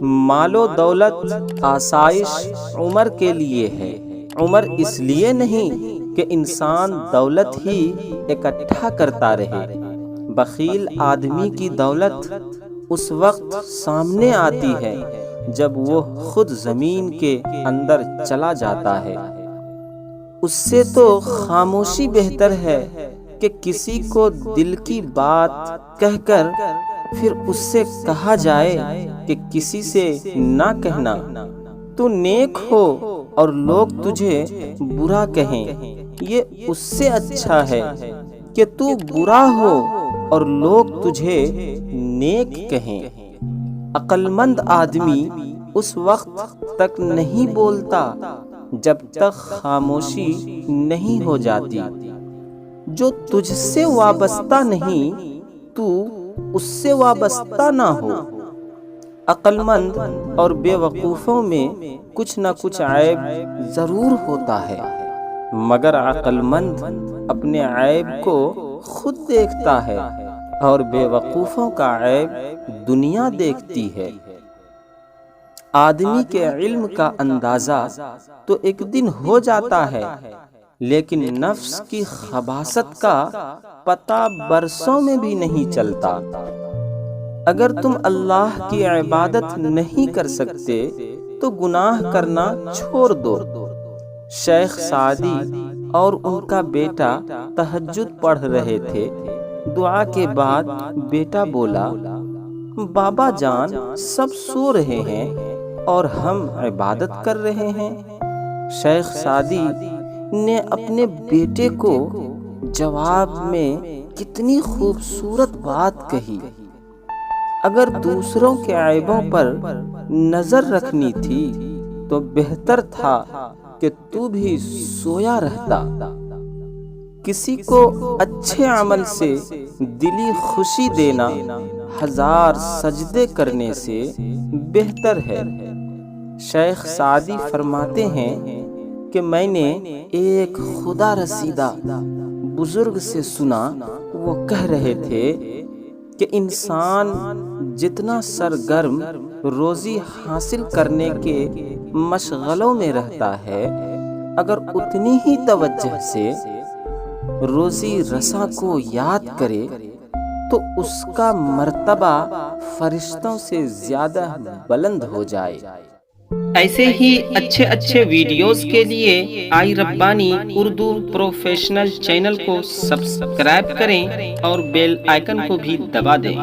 مال و دولت آسائش عمر کے لیے ہے، عمر اس لیے نہیں کہ انسان دولت ہی اکٹھا کرتا رہے۔ بخیل آدمی کی دولت اس وقت سامنے آتی ہے جب وہ خود زمین کے اندر چلا جاتا ہے۔ اس سے تو خاموشی بہتر ہے کہ کسی کو دل کی بات کہہ کر پھر اس سے کہا جائے کہ کسی سے نہ کہنا، تو نیک ہو اور لوگ تجھے برا کہیں، یہ اس سے اچھا ہے کہ تو برا ہو اور لوگ تجھے نیک کہیں۔ عقل مند آدمی اس وقت تک نہیں بولتا جب تک خاموشی نہیں ہو جاتی۔ جو تجھ سے وابستہ نہیں تو اس سے وابستہ نہ ہو۔ عقل مند اور بے وقوفوں میں کچھ نہ کچھ عیب ضرور ہوتا ہے، مگر عقل مند اپنے عیب کو خود دیکھتا ہے اور بے وقوفوں کا عیب دنیا دیکھتی ہے۔ آدمی کے علم کا اندازہ تو ایک دن ہو جاتا ہے، لیکن نفس کی خباثت کا پتہ برسوں میں بھی نہیں چلتا۔ اگر تم اللہ کی عبادت نہیں کر سکتے تو گناہ کرنا چھوڑ دو۔ شیخ سعدی اور ان کا بیٹا تہجد پڑھ رہے تھے۔ دعا کے بعد بیٹا بولا، بابا جان سب سو رہے ہیں اور ہم عبادت کر رہے ہیں۔ شیخ سعدی نے اپنے بیٹے کو جواب میں کتنی خوبصورت بات کہی، اگر دوسروں کے عیبوں پر نظر رکھنی تھی تو بہتر تھا کہ تو بھی سویا رہتا۔ کسی کو اچھے عمل سے دلی خوشی دینا 1000 سجدے کرنے سے بہتر ہے۔ شیخ سعدی فرماتے ہیں کہ میں نے ایک خدا رسیدہ بزرگ سے سنا، وہ کہہ رہے تھے کہ انسان جتنا سرگرم روزی حاصل کرنے کے مشغلوں میں رہتا ہے، اگر اتنی ہی توجہ سے روزی رساں کو یاد کرے تو اس کا مرتبہ فرشتوں سے زیادہ بلند ہو جائے۔ ایسے ہی اچھے ویڈیوز کے لیے آئی ربانی اردو پروفیشنل چینل کو سبسکرائب کریں اور بیل آئیکن کو بھی دبا دیں۔